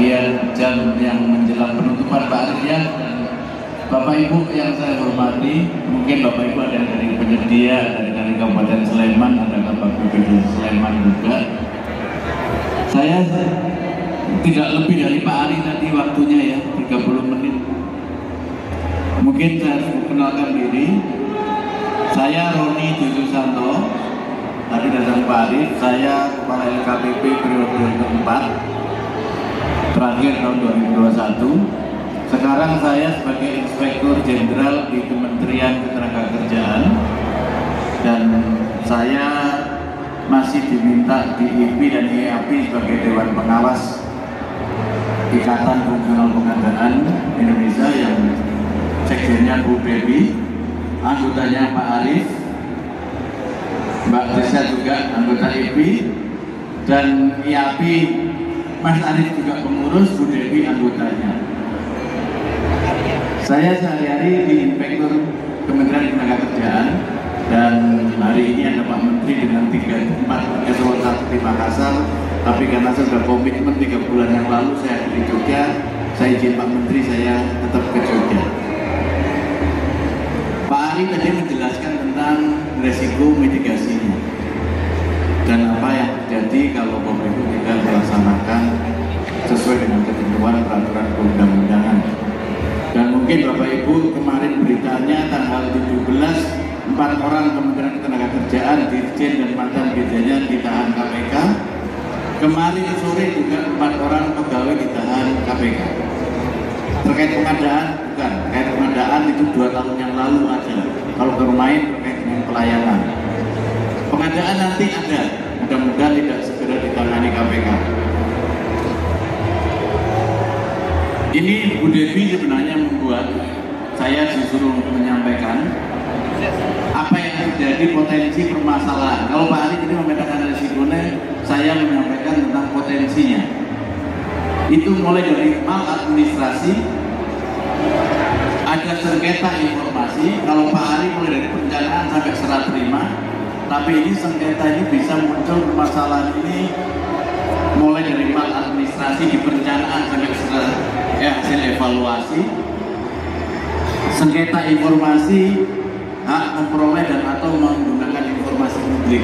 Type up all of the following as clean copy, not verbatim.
sebagian jam yang menjelang penutupan Pak Arif ya. Bapak Ibu yang saya hormati, mungkin Bapak Ibu ada dari penyedia, dari Kabupaten Sleman, ada Bapak BPD Sleman juga. Saya tidak lebih dari Pak Ari tadi waktunya ya, 30 menit. Mungkin saya harus mengenalkan diri. Saya Roni Dususanto, tadi datang Pak Arif. Saya Kepala LKPP periode keempat, terakhir tahun 2021. Sekarang saya sebagai Inspektur Jenderal di Kementerian Ketenagakerjaan, dan saya masih diminta di IPI dan IAPI sebagai Dewan Pengawas Ikatan Fungsional Pengadaan Indonesia, yang sekjennya Bu Dewi, anggotanya Pak Arif, Mbak Trisha juga anggota IPI, dan IAPI Mas Arif juga pengurus, Bu Dewi anggotanya. Saya sehari-hari di Inspektur Kementerian Ketenagakerjaan, dan hari ini ada Pak Menteri dengan 4 eselon 1 di Makassar, tapi karena saya sudah komitmen 3 bulan yang lalu saya di Jogja, saya izin Pak Menteri saya tetap ke Jogja. Pak Ari tadi menjelaskan tentang resiko mitigasinya dan apa yang terjadi kalau pemerintah tidak melaksanakan sesuai dengan ketentuan peraturan perundang-undangan. Dan mungkin Bapak Ibu kemarin beritanya tanggal 17, 4 orang Kementerian Ketenagakerjaan, Dirjen dan mantan dirjennya ditahan KPK. Kemarin sore juga 4 orang pegawai ditahan KPK. Terkait pengadaan, bukan. Terkait pengadaan itu 2 tahun yang lalu aja. Kalau bermain terkait dengan pelayanan. Pengadaan nanti ada, mudah-mudahan tidak segera ditangani KPK. Ini Bu Devi sebenarnya membuat saya disuruh menyampaikan apa yang terjadi, potensi permasalahan. Kalau Pak Ari ini memetakan risikonya, saya menyampaikan tentang potensinya. Itu mulai dari maladministrasi, ada sengketa informasi. Kalau Pak Ari mulai dari perencanaan sampai serah terima, tapi ini sengketa ini bisa muncul permasalahan ini mulai dari maladministrasi di perencanaan sampai hasil evaluasi, sengketa informasi, hak memperoleh dan atau menggunakan informasi publik,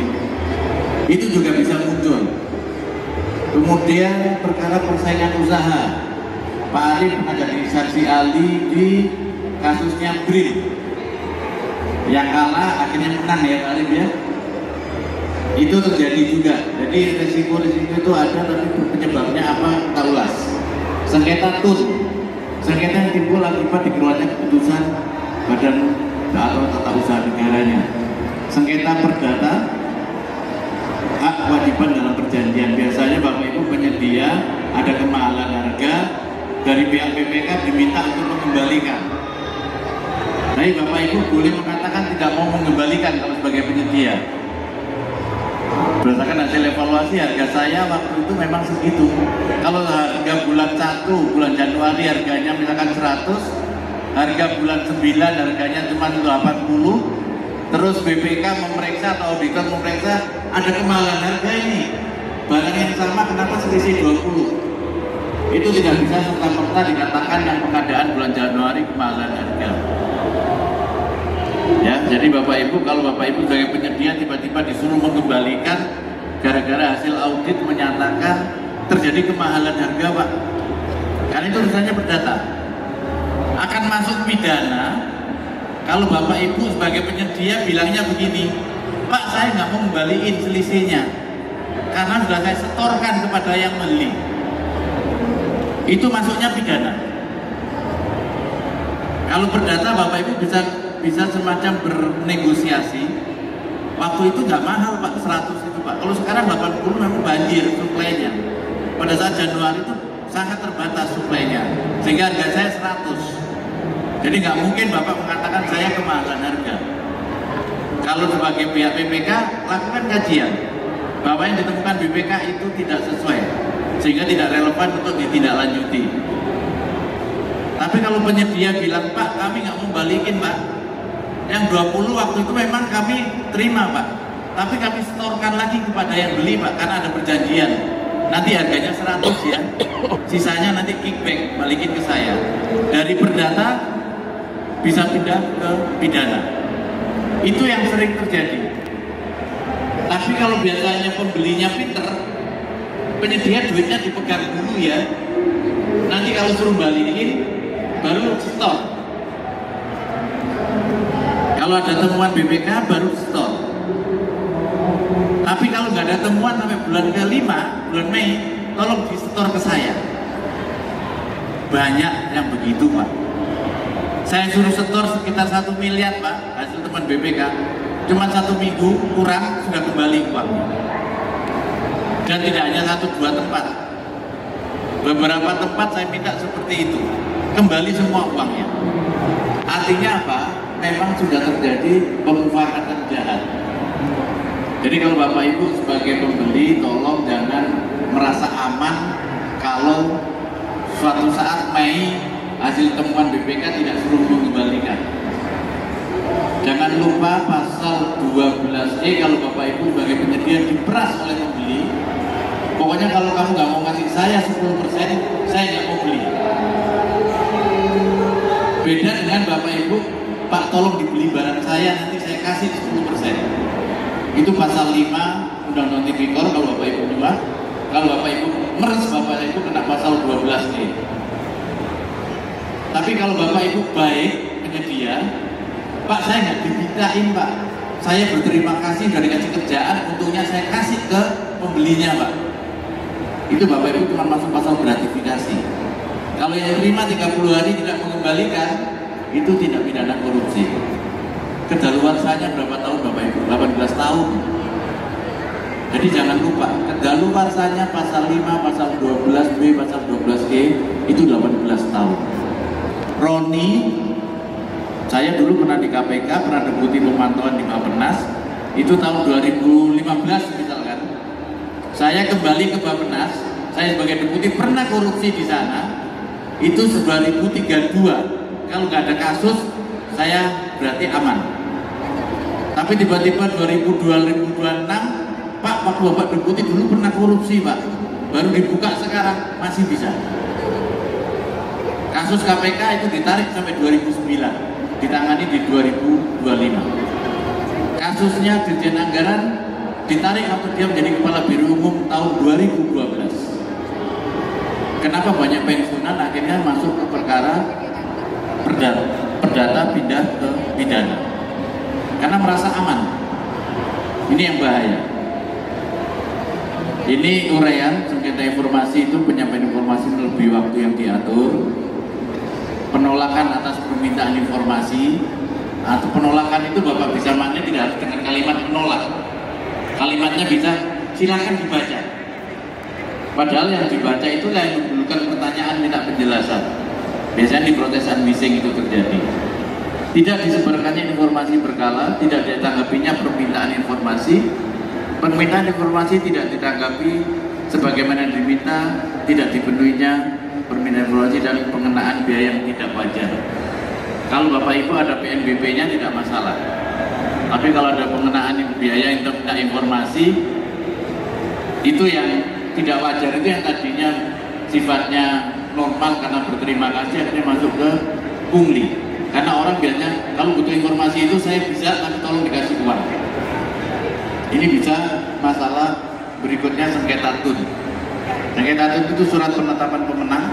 itu juga bisa muncul. Kemudian perkara persaingan usaha, Pak Ari pernah jadi saksi ahli di kasusnya BRIN, yang kalah akhirnya menang ya Pak Arif ya. Itu terjadi juga. Jadi risiko-risiko itu ada, tapi penyebabnya apa kita ulas. Sengketa TUN, sengketa yang timbul akibat dikeluarkan keputusan badan atau tata usaha negaranya. Sengketa perdata, hak kewajiban dalam perjanjian. Biasanya Bapak Ibu penyedia ada kemahalan harga, dari pihak BPK diminta untuk mengembalikan. Tapi Bapak Ibu boleh mengatakan tidak mau mengembalikan kalau sebagai penyedia. Berdasarkan hasil evaluasi, harga saya waktu itu memang segitu. Kalau harga bulan 1, bulan Januari harganya misalkan 100, harga bulan 9 harganya cuma 80, terus BPK memeriksa atau auditor memeriksa ada kemahalan harga ini. Barang yang sama kenapa selisih 20? Itu tidak bisa serta-merta dikatakan yang pengadaan bulan Januari kemahalan harga. Ya, jadi Bapak Ibu, kalau Bapak Ibu sebagai penyedia tiba-tiba disuruh mengembalikan gara-gara hasil audit menyatakan terjadi kemahalan harga, Pak, karena itu urusannya berdata, akan masuk pidana. Kalau Bapak Ibu sebagai penyedia bilangnya begini, Pak, saya nggak mau kembaliin selisihnya karena sudah saya setorkan kepada yang beli, itu masuknya pidana. Kalau berdata Bapak Ibu bisa semacam bernegosiasi. Waktu itu nggak mahal Pak, 100 itu Pak. Kalau sekarang 80 memang banjir suplainya. Pada saat Januari itu sangat terbatas suplainya, sehingga harga saya 100. Jadi nggak mungkin Bapak mengatakan saya kemahalan harga. Kalau sebagai pihak BPK lakukan kajian, bahwa yang ditemukan BPK itu tidak sesuai, sehingga tidak relevan untuk ditindaklanjuti. Tapi kalau penyedia bilang, Pak, kami nggak mau balikin Pak, yang 20 waktu itu memang kami terima Pak, tapi kami setorkan lagi kepada yang beli Pak, karena ada perjanjian, nanti harganya 100 ya. sisanya nanti kickback, balikin ke saya. Dari perdata bisa pindah ke pidana. Itu yang sering terjadi. Tapi kalau biasanya pembelinya pinter, penyedia duitnya dipegang dulu ya. Nanti kalau suruh balikin, baru store. Kalau ada temuan BPK, baru store. Tapi kalau nggak ada temuan sampai bulan ke-5, bulan Mei, tolong di store ke saya. Banyak yang begitu Pak. Saya suruh setor sekitar 1 miliar Pak, hasil teman BPK. Cuma 1 minggu kurang sudah kembali uangnya. Dan tidak hanya 1-2 tempat. Beberapa tempat saya minta seperti itu. Kembali semua uangnya. Artinya apa? Memang sudah terjadi pemufakatan jahat. Jadi kalau Bapak Ibu sebagai pembeli, tolong jangan merasa aman kalau suatu saat Mei hasil temuan BPK tidak suruh mengembalikan. Jangan lupa pasal 12E kalau Bapak Ibu sebagai penyedia diperas oleh pembeli. Pokoknya kalau kamu nggak mau ngasih saya 10%, saya nggak mau beli. Beda dengan Bapak Ibu, Pak tolong dibeli barang saya, nanti saya kasih 10%. Itu pasal 5 Undang-Undang Tipikor kalau Bapak Ibu jual. Kalau Bapak Ibu meres, Bapak Ibu kena pasal 12E. Tapi kalau Bapak Ibu baik penyedia, Pak saya nggak dimintain Pak, saya berterima kasih dari kasih kerjaan, untungnya saya kasih ke pembelinya Pak. Itu Bapak Ibu cuma masuk pasal gratifikasi. Kalau yang terima 30 hari tidak mengembalikan, itu tidak pidana korupsi. Kedaluarsanya berapa tahun Bapak Ibu? 18 tahun. Jadi jangan lupa, kedaluarsanya pasal 5, pasal 12B, pasal 12E itu 18 tahun. Roni, saya dulu pernah di KPK, pernah deputi pemantauan di Bappenas, itu tahun 2015 misalkan. Saya kembali ke Bappenas, saya sebagai deputi pernah korupsi di sana, itu 2032. Kalau nggak ada kasus, saya berarti aman. Tapi tiba-tiba 2026, Pak, waktu Bapak deputi dulu pernah korupsi Pak, baru dibuka sekarang, masih bisa. Kasus KPK itu ditarik sampai 2009, ditangani di 2025. Kasusnya Dirjen Anggaran ditarik waktu dia menjadi Kepala Biro Umum tahun 2012. Kenapa banyak pensiunan akhirnya masuk ke perkara perdata pindah ke pidana? Karena merasa aman. Ini yang bahaya. Ini uraian sengketa informasi itu penyampaian informasi lebih waktu yang diatur. Penolakan atas permintaan informasi atau penolakan itu Bapak bisa maknanya tidak harus dengan kalimat menolak. Kalimatnya bisa silakan dibaca. Padahal yang dibaca itu yang menimbulkan pertanyaan minta penjelasan. Biasanya di protes unwissing itu terjadi. Tidak disebarkannya informasi berkala, tidak ditanggapinya permintaan informasi. Permintaan informasi tidak ditanggapi sebagaimana diminta, tidak dipenuhinya permintaan informasi dan pengenaan biaya yang tidak wajar. Kalau Bapak Ibu ada PNBP-nya tidak masalah. Tapi kalau ada pengenaan biaya untuk minta informasi, itu yang tidak wajar, itu yang tadinya sifatnya normal karena berterima kasih akhirnya masuk ke pungli. Karena orang biasanya kalau butuh informasi itu saya bisa, tapi tolong dikasih uang. Ini bisa masalah berikutnya sengketa tun. Sengketa tun itu surat penetapan pemenang.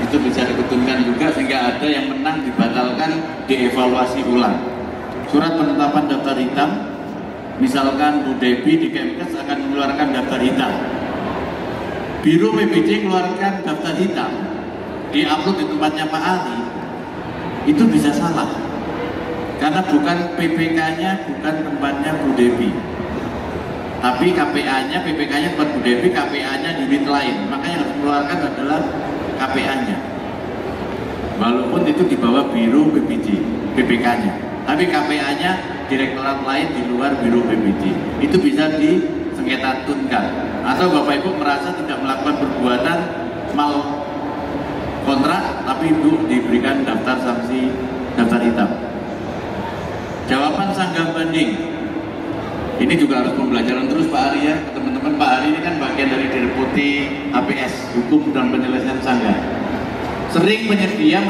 Itu bisa diketunkan juga sehingga ada yang menang dibatalkan, dievaluasi ulang. Surat penetapan daftar hitam, misalkan Bu Debi di Kemkes akan mengeluarkan daftar hitam. Biro PBJ keluarkan daftar hitam, diupload di tempatnya Pak Ali, itu bisa salah. Karena bukan PPK-nya, bukan tempatnya Bu Debi. Tapi KPA-nya, PPK-nya tempat Bu Debi, KPA-nya unit lain. Makanya harus mengeluarkan adalah KPA-nya. Walaupun itu di bawah Biro PPK-nya. Tapi KPA-nya direktorat lain di luar Biro PBJ. Itu bisa disengketatunkan. Atau Bapak Ibu merasa tidak melakukan perbuatan mal kontrak, tapi itu diberikan daftar sanksi, daftar hitam. Jawaban sanggah banding. Ini Ini juga harus pembelajaran terus Pak Ari ya, teman-teman. Pak Ari ini kan bagian dari Deputi HPS, Hukum dan Penyelesaian Sangga. Sering penyedia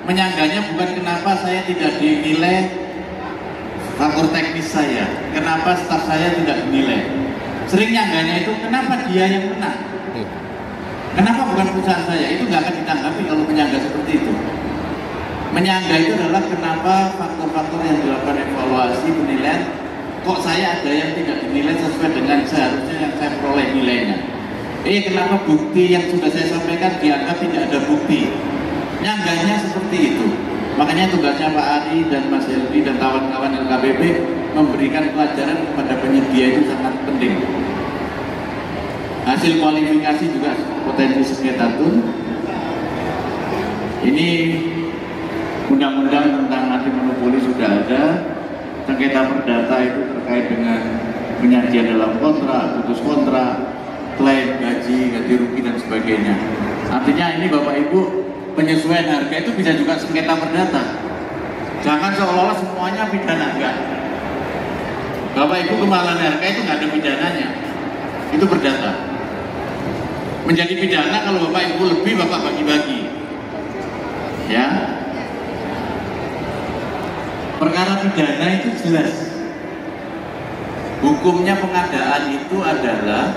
menyangganya bukan kenapa saya tidak dinilai faktor teknis saya, kenapa staf saya tidak dinilai. Sering nyangganya itu kenapa dia yang menang, kenapa bukan perusahaan saya. Itu nggak akan ditanggapi kalau menyangga seperti itu. Menyangga itu adalah kenapa faktor-faktor yang dilakukan evaluasi penilaian kok saya ada yang tidak dinilai sesuai dengan seharusnya yang saya peroleh nilainya. Kenapa bukti yang sudah saya sampaikan dianggap tidak ada bukti. Nyangganya seperti itu. Makanya tugasnya Pak Ari dan Mas Helvi dan kawan-kawan LKPP memberikan pelajaran kepada penyedia itu sangat penting. Hasil kualifikasi juga potensi sengketa tun. Ini undang-undang tentang anti monopoli sudah ada. Sengketa perdata itu terkait dengan penyajian dalam kontrak, putus kontrak, klaim gaji, ganti rugi dan sebagainya. Artinya ini Bapak Ibu, penyesuaian harga itu bisa juga sengketa perdata. Jangan seolah-olah semuanya pidana, enggak. Bapak Ibu, kemahalan harga itu nggak ada pidananya, itu perdata. Menjadi pidana kalau Bapak Ibu lebih Bapak bagi-bagi, ya. Perkara pidana itu jelas. Hukumnya pengadaan itu adalah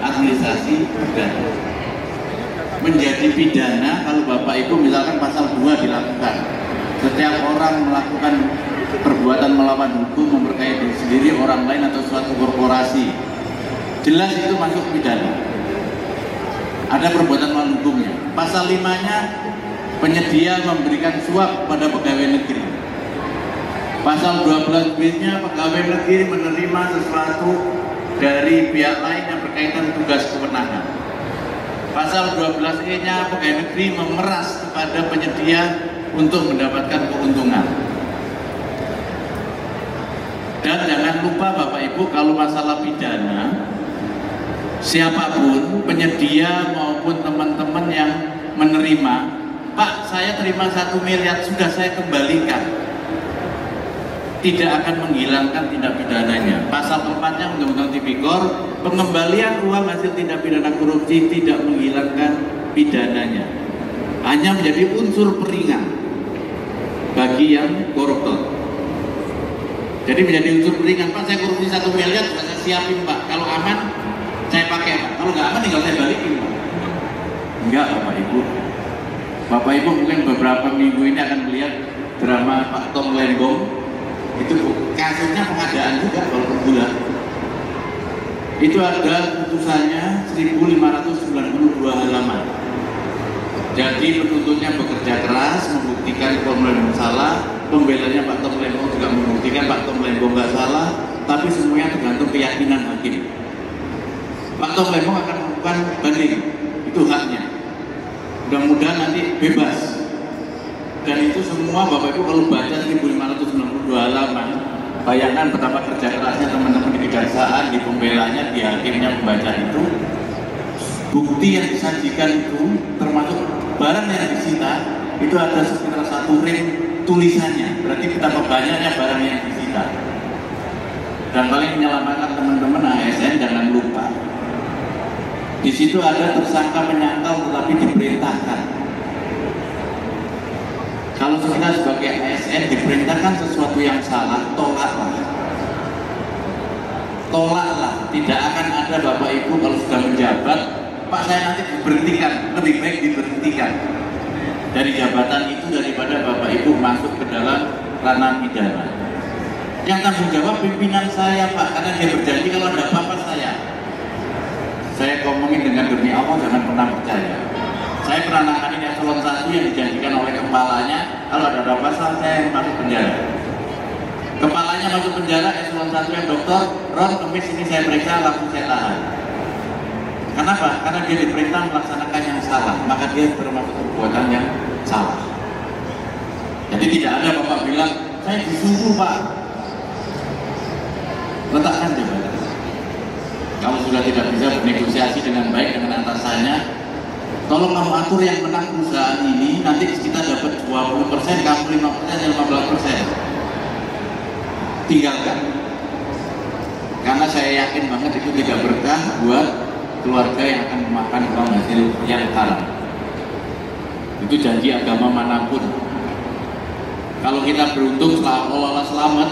administrasi pidana. Menjadi pidana kalau Bapak Ibu misalkan pasal 2 dilakukan. Setiap orang melakukan perbuatan melawan hukum, memperkaya diri sendiri, orang lain atau suatu korporasi. Jelas itu masuk pidana. Ada perbuatan melawan hukumnya. Pasal 5-nya penyedia memberikan suap pada pegawai negeri. Pasal 12B-nya pegawai negeri menerima sesuatu dari pihak lain yang berkaitan tugas kewenangan. Pasal 12E-nya pegawai negeri memeras kepada penyedia untuk mendapatkan keuntungan. Dan jangan lupa Bapak Ibu, kalau masalah pidana, siapapun penyedia maupun teman-teman yang menerima, Pak saya terima 1 miliar sudah saya kembalikan, tidak akan menghilangkan tindak pidananya. Pasal 4-nya Undang-Undang Tipikor, pengembalian uang hasil tindak pidana korupsi tidak menghilangkan pidananya, hanya menjadi unsur peringan bagi yang koruptor. Jadi menjadi unsur peringan, Pak saya korupsi 1 miliar sudah saya siapin Pak, kalau aman saya pakai Pak, kalau nggak aman tinggal saya balikin Pak. Enggak Bapak Ibu. Bapak Ibu mungkin beberapa minggu ini akan melihat drama Pak Tom Lembong. Itu kasusnya pengadaan juga kalau per bulan. Itu ada putusannya 1592 halaman. Jadi penuntutnya bekerja keras membuktikan Tom Lembong salah, pembelanya Pak Tom Lembong juga membuktikan Pak Tom Lembong nggak salah, tapi semuanya tergantung keyakinan hakim. Pak Tom Lembong akan melakukan banding, itu haknya. Mudah-mudahan nanti bebas. Dan itu semua Bapak Ibu kalau baca 1592 halaman, bayangkan betapa kerja kerasnya teman-teman di kejaksaan, di pembelanya, di hakimnya membaca itu. Bukti yang disajikan itu termasuk barang yang disita itu ada sekitar 1 rim tulisannya, berarti betapa banyaknya barang yang disita. Dan paling menyelamatkan teman-teman ASN, jangan lupa di situ ada tersangka menyangkal tetapi diperintahkan. Kalau kita sebagai ASN diperintahkan sesuatu yang salah, tolaklah. Tolaklah, tidak akan ada Bapak Ibu kalau sudah menjabat, Pak saya nanti diberhentikan, lebih baik diberhentikan dari jabatan itu daripada Bapak Ibu masuk ke dalam ranah pidana. Yang tanggung jawab pimpinan saya Pak, karena dia berjanji kalau ada apa-apa saya ngomongin dengan demi Allah, jangan pernah percaya. Saya pernah nangani eselon 1 yang dijanjikan oleh kepalanya, kalau ada apa-apa saya masuk penjara. Kepalanya masuk penjara, eselon 1 yang dokter, Ron kemis ini saya periksa, langsung saya tahan. Kenapa? Karena dia diperintah melaksanakan yang salah, maka dia termasuk perbuatan yang salah. Jadi tidak ada Bapak bilang, saya disuruh Pak. Letakkan jabatan. Kalau sudah tidak bisa bernegosiasi dengan baik dengan atasannya, tolong kamu atur yang menang perusahaan ini, nanti kita dapat 20%, kamu 5%, 15%. Tinggalkan. karena saya yakin banget itu tidak berkah buat keluarga yang akan memakan uang hasil yang haram. Itu janji agama manapun. Kalau kita beruntung seolah-olah selamat,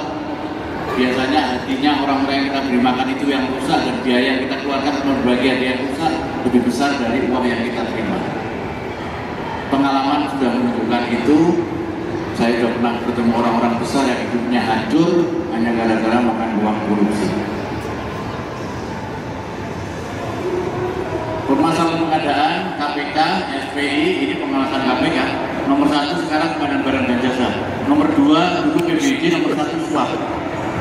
biasanya hatinya orang-orang yang kita beri makan itu yang rusak, dan biaya yang kita keluarkan untuk berbagi hadiah yang rusak lebih besar dari uang yang kita terima. Pengalaman sudah menunjukkan itu. Saya sudah pernah bertemu orang-orang besar yang hidupnya hancur hanya gara-gara makan uang korupsi. Permasalahan pengadaan KPK, SPI, ini pengawasan KPK. Nomor 1 sekarang pengadaan barang dan jasa. Nomor 2 dulu PBJ, nomor 1 suap.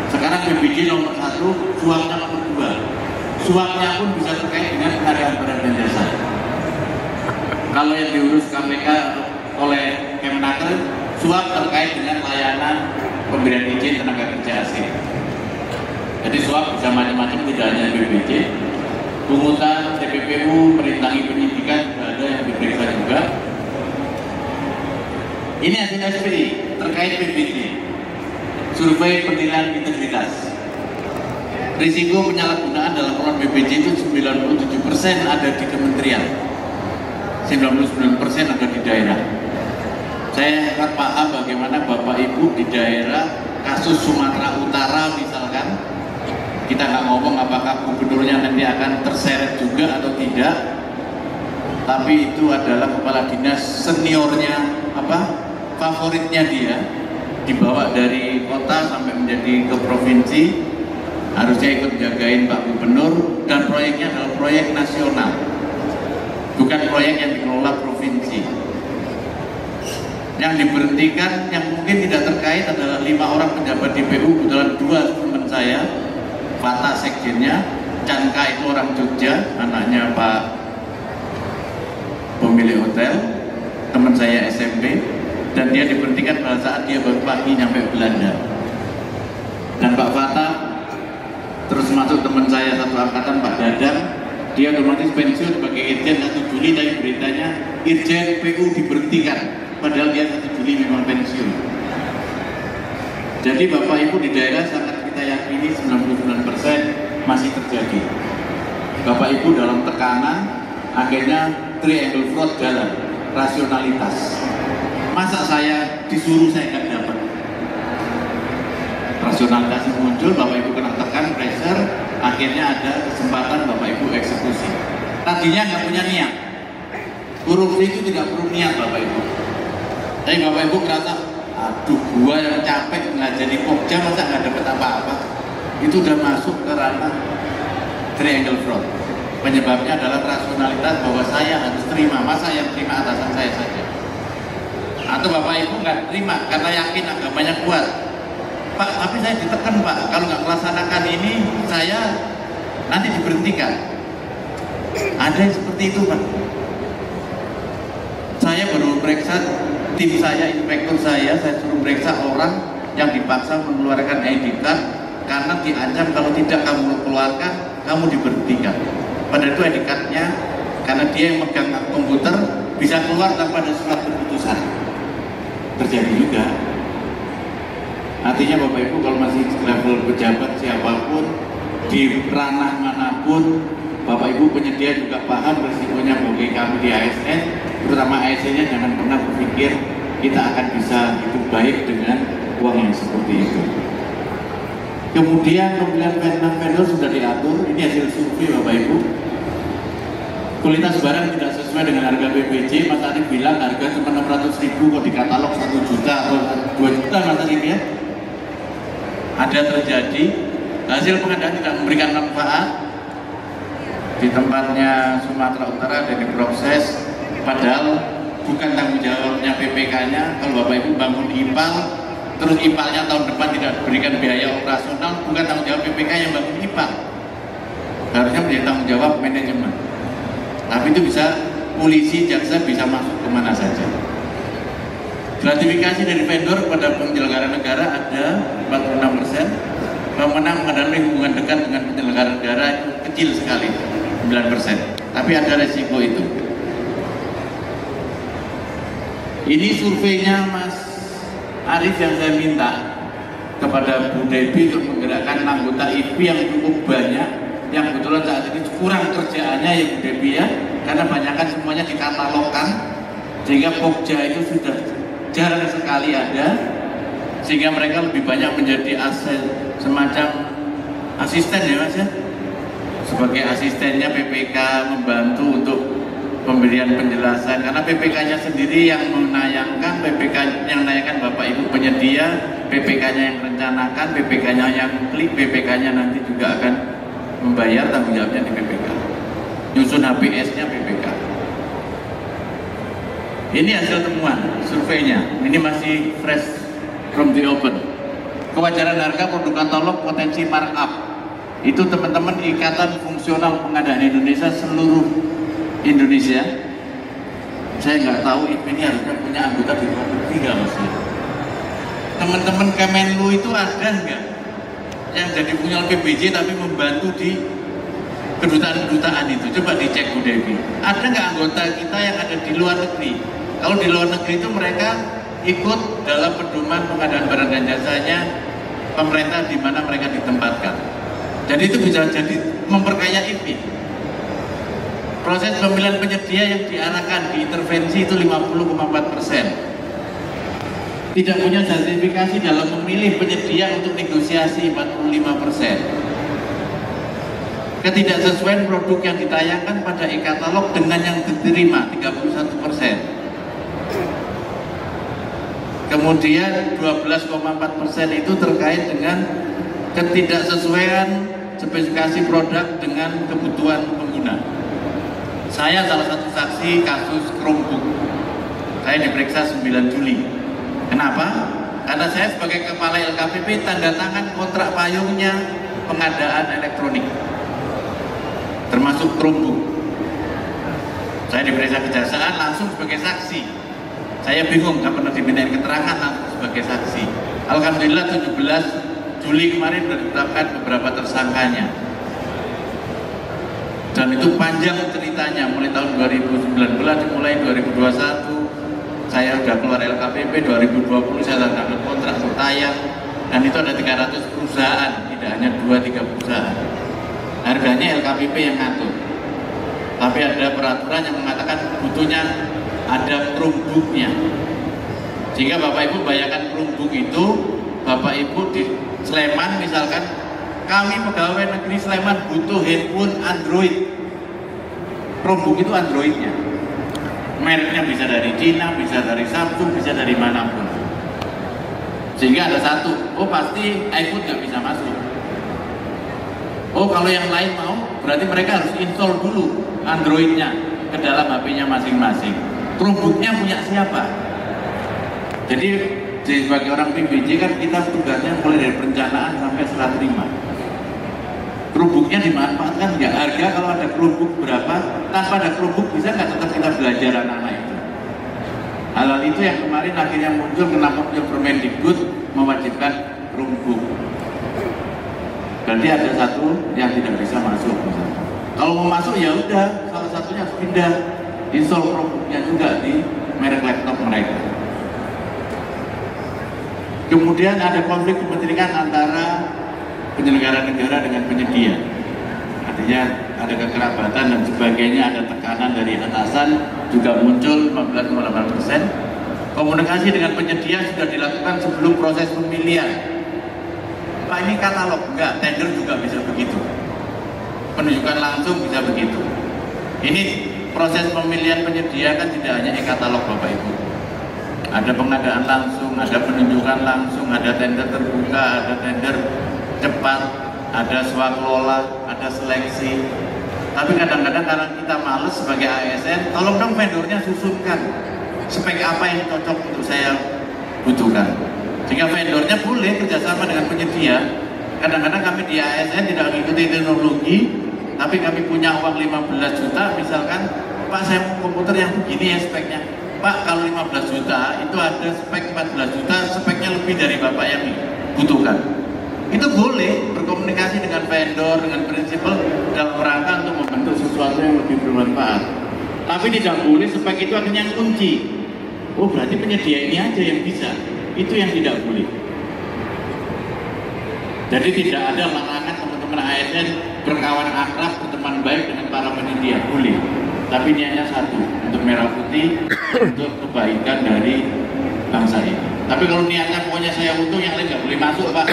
Sekarang PBJ nomor 1, suapnya nomor 2. Suapnya pun bisa terkait dengan pengadaan barang dan jasa. Kalau yang diurus KPK oleh Kemenaker, suap terkait dengan layanan pemberian izin tenaga kerja asing. Jadi suap bisa macam-macam, tidak hanya PBJ. Pungutan, TPPU, merintangi penyidikan, ada yang diperiksa juga. Ini hasil SPI terkait PBJ. Survei penilaian integritas. Risiko penyalahgunaan dalam program BPJ itu 97% ada di kementerian, 99% ada di daerah. Saya sangat paham bagaimana Bapak Ibu di daerah, kasus Sumatera Utara misalkan, kita nggak ngomong apakah gubernurnya nanti akan terseret juga atau tidak, tapi itu adalah kepala dinas seniornya, favoritnya dia, dibawa dari kota sampai menjadi ke provinsi, harusnya ikut jagain Pak Gubernur, dan proyeknya adalah proyek nasional, bukan proyek yang dikelola provinsi. Yang diberhentikan yang mungkin tidak terkait adalah 5 orang pejabat DPU, kebetulan 2 teman saya, Fata sekjennya, Canka itu orang Jogja, anaknya Pak pemilik hotel, teman saya SMP, dan dia diberhentikan pada saat dia baru pagi nyampe Belanda. Dan Pak Fata terus masuk teman saya satu angkatan, Pak Dadang, dia otomatis pensiun sebagai Irjen 1 Juli, tapi beritanya Irjen PU diberhentikan, padahal dia 1 Juli memang pensiun. Jadi Bapak Ibu di daerah sangat kita yakini 99% masih terjadi. Bapak Ibu dalam tekanan, akhirnya triangle fraud jalan, rasionalitas. Masa saya disuruh saya nggak dapat? Rasionalitas muncul, Bapak Ibu kena tekan, pressure, akhirnya ada kesempatan Bapak Ibu eksekusi. Tadinya nggak punya niat. Korupsi itu tidak perlu niat Bapak Ibu. Tapi Bapak Ibu merasa, aduh gua yang capek ngajari Pokja masa nggak dapat apa-apa. Itu udah masuk ke ranah triangle fraud. Penyebabnya adalah rasionalitas bahwa saya harus terima, masa yang terima atasan saya saja. Atau Bapak Ibu nggak terima karena yakin agamanya kuat. Pak, tapi saya ditekan Pak, kalau nggak melaksanakan ini saya nanti diberhentikan. Ada yang seperti itu Pak. Saya baru periksa tim saya, inspektur saya suruh periksa orang yang dipaksa mengeluarkan ID card karena diancam kalau tidak kamu keluarkan, kamu diberhentikan. Padahal itu ID card-nya, karena dia yang megang komputer, bisa keluar tanpa ada surat keputusan. Terjadi juga. Artinya Bapak Ibu kalau masih level pejabat siapapun, di ranah manapun, Bapak Ibu penyedia juga paham resikonya bagi kami di ASN, terutama ASN-nya jangan pernah berpikir kita akan bisa hidup baik dengan uang yang seperti itu. Kemudian pemilihan vendor sudah diatur, ini hasil survei Bapak Ibu. Kualitas barang tidak sesuai dengan harga BPJ, Mas Arif bilang harga cuma 600.000 kok di katalog 1 juta atau 2 juta Mas Arif ya. Ada terjadi, hasil pengadaan tidak memberikan manfaat. Di tempatnya Sumatera Utara ada diproses, padahal bukan tanggung jawabnya PPK-nya. Kalau Bapak Ibu bangun IPAL, terus IPAL-nya tahun depan tidak diberikan biaya operasional, bukan tanggung jawab PPK yang bangun IPAL. Harusnya menjadi tanggung jawab manajemen. Tapi itu bisa polisi, jaksa bisa masuk kemana saja. Gratifikasi dari vendor pada penyelenggara negara ada 46%. Pemenang adalah hubungan dekat dengan penyelenggara negara itu kecil sekali, 9%. Tapi ada resiko itu. Ini surveinya Mas Arif yang saya minta. kepada Bu Debi untuk menggerakkan anggota IPI yang cukup banyak, yang kebetulan saat ini kurang kerjaannya ya Bu Debi ya, karena banyak kan semuanya dikatalogkan, sehingga Pokja itu sudah jarang sekali ada, sehingga mereka lebih banyak menjadi semacam asisten ya Mas ya, sebagai asistennya PPK, membantu untuk pemberian penjelasan, karena PPK-nya sendiri yang menayangkan, PPK yang menayangkan Bapak Ibu penyedia, PPK-nya yang rencanakan, PPK-nya yang klik, PPK-nya nanti juga akan membayar, tanggung jawabnya di PPK, nyusun HPS-nya PPK. Ini hasil temuan surveinya, ini masih fresh from the open. Kewajaran harga produk katalog potensi markup itu teman-teman Ikatan Fungsional Pengadaan Indonesia seluruh Indonesia. Saya nggak tahu ini harusnya punya anggota di luar negeri nggak Mas? Teman-teman Kemenlu itu ada nggak yang jadi punya PBJ tapi membantu di kedutaan-kedutaan itu? Coba dicek Bu Devi. Ada nggak anggota kita yang ada di luar negeri? Kalau di luar negeri itu mereka ikut dalam pedoman pengadaan barang dan jasanya pemerintah di mana mereka ditempatkan. Jadi itu bisa jadi memperkaya IPI. Proses pemilihan penyedia yang diarahkan di intervensi itu 50,4%. Tidak punya justifikasi dalam memilih penyedia untuk negosiasi 45%. Ketidaksesuaian produk yang ditayangkan pada e-katalog dengan yang diterima 31%. Kemudian 12,4% itu terkait dengan ketidaksesuaian spesifikasi produk dengan kebutuhan pengguna. Saya salah satu saksi kasus Chromebook. Saya diperiksa 9 Juli. Kenapa? Karena saya sebagai kepala LKPP tanda tangan kontrak payungnya pengadaan elektronik, termasuk Chromebook. Saya diperiksa kejaksaan langsung sebagai saksi. Saya bingung, nggak pernah dimintain keterangan langsung sebagai saksi. Alhamdulillah 17 Juli kemarin ditetapkan beberapa tersangkanya. Dan itu panjang ceritanya, mulai tahun 2019, mulai 2021 saya sudah keluar LKPP, 2020 saya tanda kontrak tayang, dan itu ada 300 perusahaan, tidak hanya 2-3 perusahaan. Harganya LKPP yang ngatur, tapi ada peraturan yang mengatakan butuhnya ada Chromebook-nya. Sehingga Bapak Ibu bayangkan Chromebook itu, Bapak Ibu di Sleman misalkan, kami pegawai negeri Sleman butuh handphone Android. Chromebook itu Androidnya. Mereknya bisa dari Cina, bisa dari Samsung, bisa dari manapun. Sehingga ada satu, oh pasti iPhone nggak bisa masuk. Oh kalau yang lain mau, berarti mereka harus install dulu Androidnya ke dalam HP-nya masing-masing. Chromebook-nya punya siapa? Jadi sebagai orang PBJ kan kita tugasnya mulai dari perencanaan sampai serah terima. Chromebook-nya dimanfaatkan nggak? Harga kalau ada Chromebook berapa? Tanpa ada Chromebook bisa nggak tetap kita belajar anak-anak itu? Hal itu yang kemarin akhirnya muncul, kenapa muncul Permendikbud mewajibkan Chromebook. Berarti ada satu yang tidak bisa masuk misalnya. Kalau mau masuk ya udah, salah satunya harus pindah, install Chromebook-nya juga di merek laptop mereka. Kemudian ada konflik kepentingan antara penyelenggara negara dengan penyedia, artinya ada kekerabatan dan sebagainya, ada tekanan dari atasan juga muncul 15,8%. Komunikasi dengan penyedia sudah dilakukan sebelum proses pemilihan. Pak ini katalog, enggak, tender juga bisa begitu, penunjukan langsung bisa begitu. Ini proses pemilihan penyedia kan tidak hanya e-katalog Bapak Ibu, ada pengadaan langsung, ada penunjukan langsung, ada tender terbuka, ada tender cepat, ada swaklola, ada seleksi. Tapi kadang-kadang karena kita males sebagai ASN, tolong dong vendornya susunkan spek apa yang cocok untuk saya butuhkan. Sehingga vendornya boleh kerjasama dengan penyedia. Kadang-kadang kami di ASN tidak mengikuti teknologi, tapi kami punya uang 15 juta, misalkan, Pak saya mau komputer yang begini ya speknya. Pak kalau 15 juta itu ada spek 14 juta, speknya lebih dari Bapak yang butuhkan. Itu boleh berkomunikasi dengan vendor, dengan prinsipal dalam rangka untuk membentuk sesuatu yang lebih bermanfaat. Tapi tidak boleh spek itu akhirnya kunci. Oh berarti penyedia ini aja yang bisa. Itu yang tidak boleh. Jadi tidak ada larangan teman-teman ASN berkawan akrab, berteman baik dengan para penyedia, boleh. Tapi niatnya satu, untuk merah putih, untuk kebaikan dari bangsa ini. Tapi kalau niatnya pokoknya saya untung, yang lain nggak boleh masuk, Pak.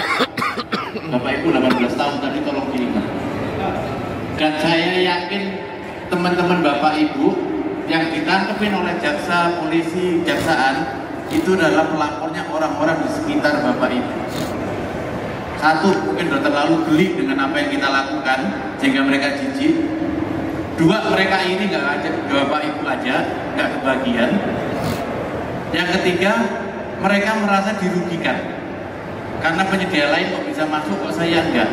Bapak Ibu 18 tahun tadi tolong diingat. Dan saya yakin teman-teman Bapak Ibu yang ditangkepin oleh jaksa, polisi, jaksaan itu adalah pelapornya orang-orang di sekitar Bapak Ibu. Satu, mungkin sudah terlalu geli dengan apa yang kita lakukan sehingga mereka jijik. Dua, mereka ini nggak ngajak Bapak Ibu aja, nggak kebagian. Yang ketiga, mereka merasa dirugikan karena penyedia lain kok bisa masuk, kok saya enggak.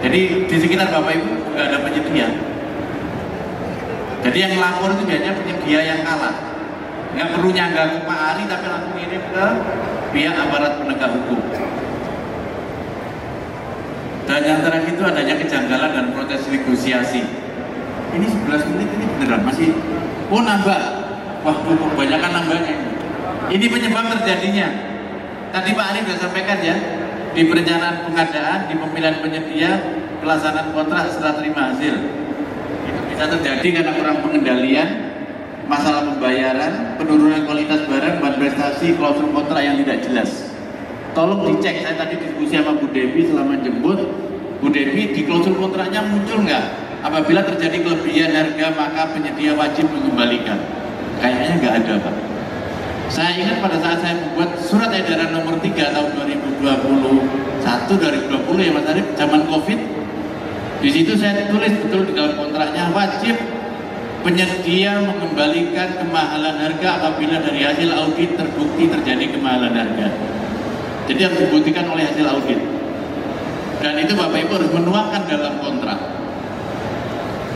Jadi di sekitar Bapak Ibu nggak ada penyedia. Jadi yang lapor itu biasanya penyedia yang kalah. Nggak perlu nyangga ke Pak Ari, tapi langsung ngirim ke pihak aparat penegak hukum. Dan yang terakhir itu adanya kejanggalan dan protes negosiasi. Ini 11 menit ini beneran masih, oh nambah, wah kebanyakan nambahnya. Ini penyebab terjadinya. Tadi Pak Ari sudah sampaikan ya, di perencanaan pengadaan, di pemilihan penyedia, pelaksanaan kontrak setelah terima hasil. Itu bisa terjadi karena kurang pengendalian, masalah pembayaran, penurunan kualitas barang, bahan prestasi, klausul kontrak yang tidak jelas. Tolong dicek, saya tadi diskusi sama Bu Devi selama jemput. Bu Devi, di klausul kontraknya muncul nggak? Apabila terjadi kelebihan harga, maka penyedia wajib mengembalikan. Kayaknya nggak ada, Pak. Saya ingat pada saat saya membuat surat edaran nomor 3 tahun 2021-2020 ya Mas Arief, zaman COVID. Di situ saya tulis betul di dalam kontraknya, wajib penyedia mengembalikan kemahalan harga apabila dari hasil audit terbukti terjadi kemahalan harga. Jadi harus dibuktikan oleh hasil audit. Dan itu Bapak Ibu harus menuangkan dalam kontrak.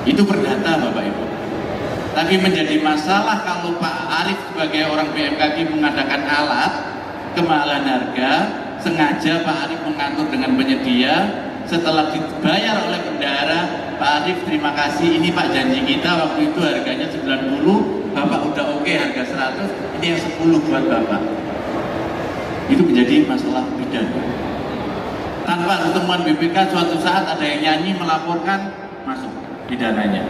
Itu perdata Bapak Ibu. Tapi menjadi masalah kalau Pak Arief sebagai orang BMKG mengadakan alat kemahalan harga, sengaja Pak Arief mengatur dengan penyedia, setelah dibayar oleh bendahara, Pak Arief terima kasih, ini Pak janji kita waktu itu harganya 90, Bapak udah oke harga 100, ini yang 10 buat Bapak. Itu menjadi masalah pidana. Tanpa pertemuan BPK suatu saat ada yang nyanyi melaporkan, masuk pidananya.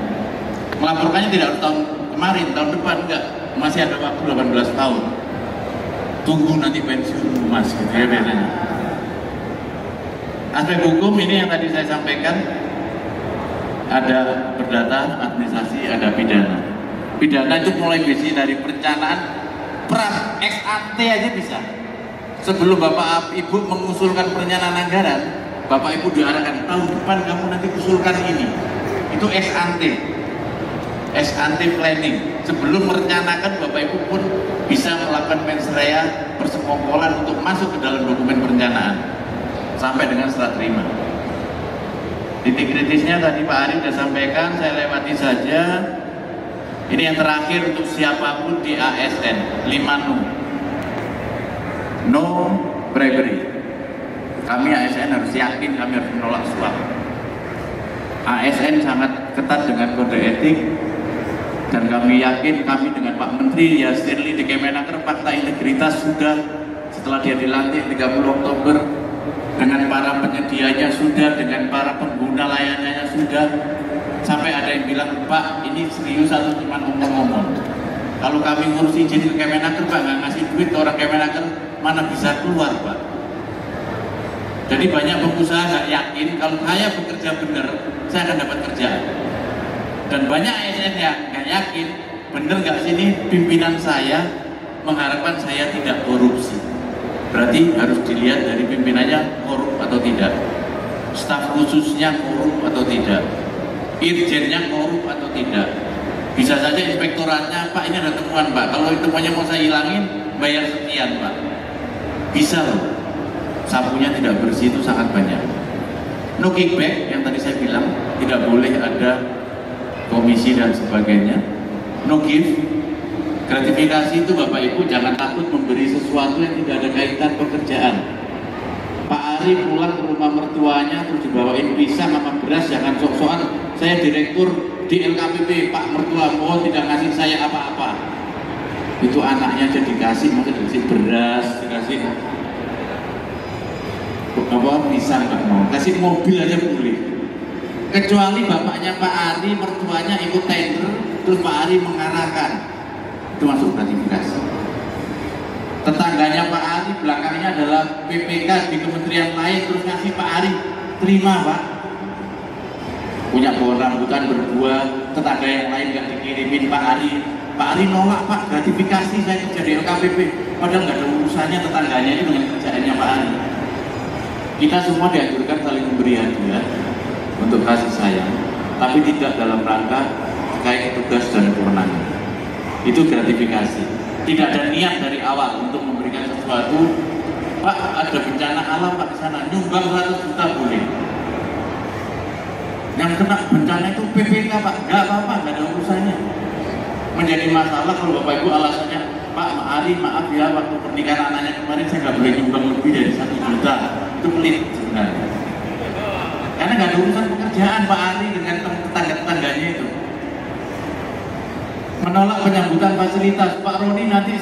Melaporkannya tidak harus tahun kemarin, tahun depan enggak, masih ada waktu 18 tahun. Tunggu nanti pensiun Mas, gitu ya biasanya. Aspek hukum ini yang tadi saya sampaikan, ada perdata, administrasi, ada pidana. Pidana itu mulai dari perencanaan, pra ex ante aja bisa. Sebelum Bapak Ibu mengusulkan perencanaan anggaran, Bapak Ibu diarahkan tahun depan kamu nanti usulkan ini. Itu ex ante planning. Sebelum merencanakan, Bapak Ibu pun bisa melakukan mens rea persekongkolan untuk masuk ke dalam dokumen perencanaan sampai dengan serah terima. Titik kritisnya tadi Pak Ari sudah sampaikan, saya lewati saja. Ini yang terakhir untuk siapapun di ASN, 5 no bribery. Kami ASN harus yakin, kami harus menolak suap. ASN sangat ketat dengan kode etik, dan kami yakin kami dengan Pak Menteri Yasirli di Kemenaker, fakta integritas sudah setelah dia dilantik 30 Oktober, dengan para penyedianya sudah, dengan para pengguna layanannya sudah, sampai ada yang bilang, Pak ini serius atau cuma ngomong-ngomong? Kalau kami ngurus izin ke Kemenaker, Pak nggak ngasih duit ke orang Kemenaker, mana bisa keluar, Pak? Jadi banyak pengusaha nggak yakin kalau saya bekerja benar, saya akan dapat kerjaan. Dan banyak ASN yang nggak yakin, bener nggak sih ini pimpinan saya mengharapkan saya tidak korupsi. Berarti harus dilihat dari pimpinannya korup atau tidak, staf khususnya korup atau tidak, irjennya korup atau tidak. Bisa saja inspektoratnya, Pak ini ada temuan Pak, kalau temuannya mau saya hilangin, bayar sekian Pak. Bisa loh, sapunya tidak bersih itu sangat banyak. No kickback yang tadi saya bilang, tidak boleh ada komisi dan sebagainya. No give, gratifikasi itu Bapak Ibu jangan takut memberi sesuatu yang tidak ada kaitan pekerjaan. Pak Ari pulang ke rumah mertuanya terus dibawain pisang sama beras, jangan sok-sokan saya direktur di LKPP, Pak mertua mohon tidak ngasih saya apa-apa. Itu anaknya aja dikasih, masa dikasih beras, dikasih apa bisa nggak mau, kasih mobil aja boleh. Kecuali bapaknya Pak Ari, mertuanya ikut tender, terus Pak Ari mengarahkan, itu masuk gratifikasi. Tetangganya Pak Ari belakangnya adalah PPK di kementerian lain, terus ngasih Pak Ari, terima Pak. Punya pohon rambutan berdua, tetangga yang lain nggak dikirimin Pak Ari nolak Pak, gratifikasi saya kerja di LKPP, padahal nggak ada urusannya tetangganya itu dengan kerjaannya Pak Ari. Kita semua dianjurkan saling memberi hadiah untuk kasih sayang, tapi tidak dalam rangka terkait tugas dan kewenangan. Itu gratifikasi. Tidak ada niat dari awal untuk memberikan sesuatu. Pak, ada bencana alam Pak di sana, nyumbang 100 juta boleh. Yang kena bencana itu PPK Pak, nggak apa-apa, nggak ada urusannya. Menjadi masalah kalau Bapak Ibu alasannya, Pak Ari maaf ya, waktu pernikahan anaknya kemarin saya nggak boleh nyumbang lebih dari 1 juta. Itu pelit sebenarnya. Karena nggak ada urusan pekerjaan Pak Ari dengan tetangga-tetangganya itu. Menolak penyambutan fasilitas, Pak Roni nanti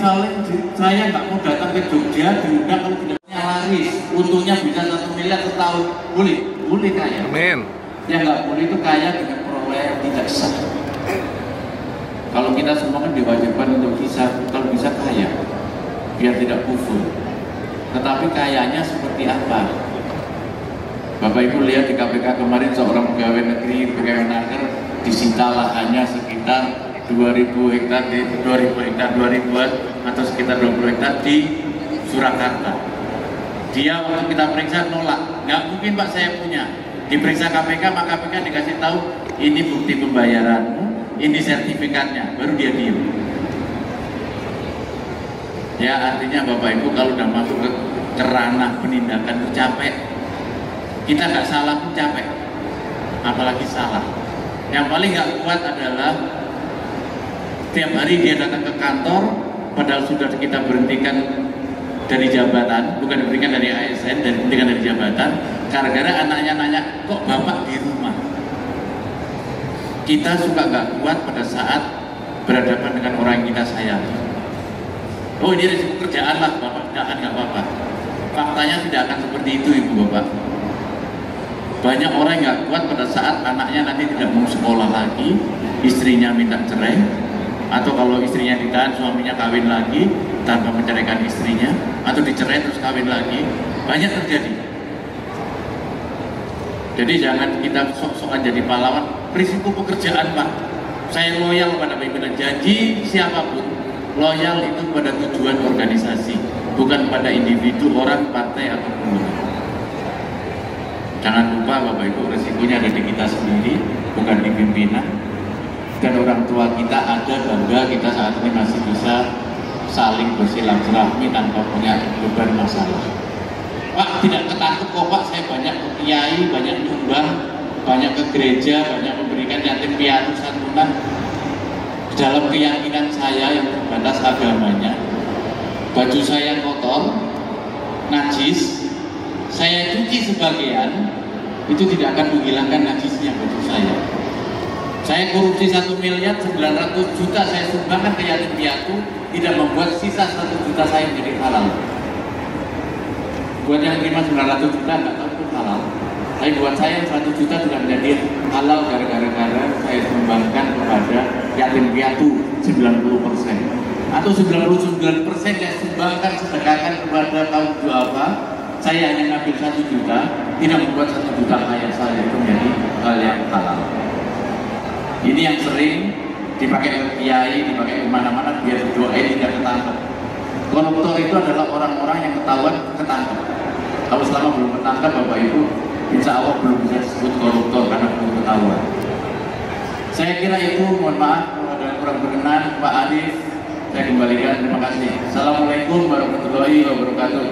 saya nggak mau datang ke Jogja, diundang kalau tidak laris, untungnya bisa 1 miliar setahun, boleh kaya. Amin. Yang nggak boleh itu kaya dengan perolehan tidak sah. Kalau kita semua kan diwajibkan untuk kalau bisa kaya, biar tidak kufur. Tetapi kayanya seperti apa? Bapak Ibu lihat di KPK kemarin seorang pegawai negeri, pegawai naker disita lahannya sekitar 2.000 hektar, 2.000-an atau sekitar 20 hektar di Surakarta. Dia waktu kita periksa nolak, nggak mungkin Pak saya punya. Diperiksa KPK, maka KPK dikasih tahu ini bukti pembayaranmu, ini sertifikatnya, baru dia diem. Ya artinya Bapak Ibu kalau udah masuk ke ranah penindakan itu capek. Kita nggak salah pun capek, apalagi salah. Yang paling nggak kuat adalah tiap hari dia datang ke kantor, padahal sudah kita berhentikan dari jabatan, bukan diberikan dari ASN, dan diberikan dari jabatan, gara-gara anaknya nanya, kok bapak di rumah? Kita suka nggak kuat pada saat berhadapan dengan orang yang kita sayang. Oh ini risiko kerjaan lah bapak, nggak apa-apa. Faktanya tidak akan seperti itu ibu bapak. Banyak orang yang nggak kuat pada saat anaknya nanti tidak mau sekolah lagi, istrinya minta cerai, atau kalau istrinya ditahan suaminya kawin lagi tanpa menceraikan istrinya, atau dicerai terus kawin lagi, banyak terjadi. Jadi jangan kita sok-sokan jadi pahlawan. Risiko pekerjaan Pak, saya loyal pada pimpinan, janji siapapun loyal itu pada tujuan organisasi, bukan pada individu, orang, partai atau kelompok. Jangan lupa Bapak Ibu, risikonya ada di kita sendiri, bukan di pimpinan. Dan orang tua kita ada bangga kita saat ini masih bisa saling bersilaturahmi tanpa punya beban masalah. Pak tidak ketangkep kok Pak, saya banyak ke kiai, banyak nyumbang, banyak ke gereja, banyak memberikan yatim piatu santunan. Dalam keyakinan saya yang terbatas agamanya, baju saya kotor, najis, saya cuci sebagian, itu tidak akan menghilangkan najisnya baju saya. Saya korupsi 1 miliar 900 juta saya sumbangkan ke yatim piatu, tidak membuat sisa 1 juta saya menjadi halal. Buat yang terima 900 juta nggak tahu itu halal. Tapi buat saya 1 juta sudah menjadi halal gara-gara saya sumbangkan kepada yatim piatu 90%. Atau 99% saya sumbangkan sedekahkan kepada kaum duafa. Saya hanya ngambil 1 juta, tidak membuat 1 juta kaya saya itu menjadi hal yang halal. Ini yang sering dipakai oleh kiai, dipakai kemana-mana biar doain tidak ketangkep. Koruptor itu adalah orang-orang yang ketahuan ketangkep. Kalau selama belum ketangkep Bapak Ibu, insya Allah belum bisa disebut koruptor karena belum ketahuan. Saya kira itu, mohon maaf kalau ada yang kurang berkenan. Pak Adif, saya kembalikan, terima kasih. Assalamualaikum warahmatullahi wabarakatuh.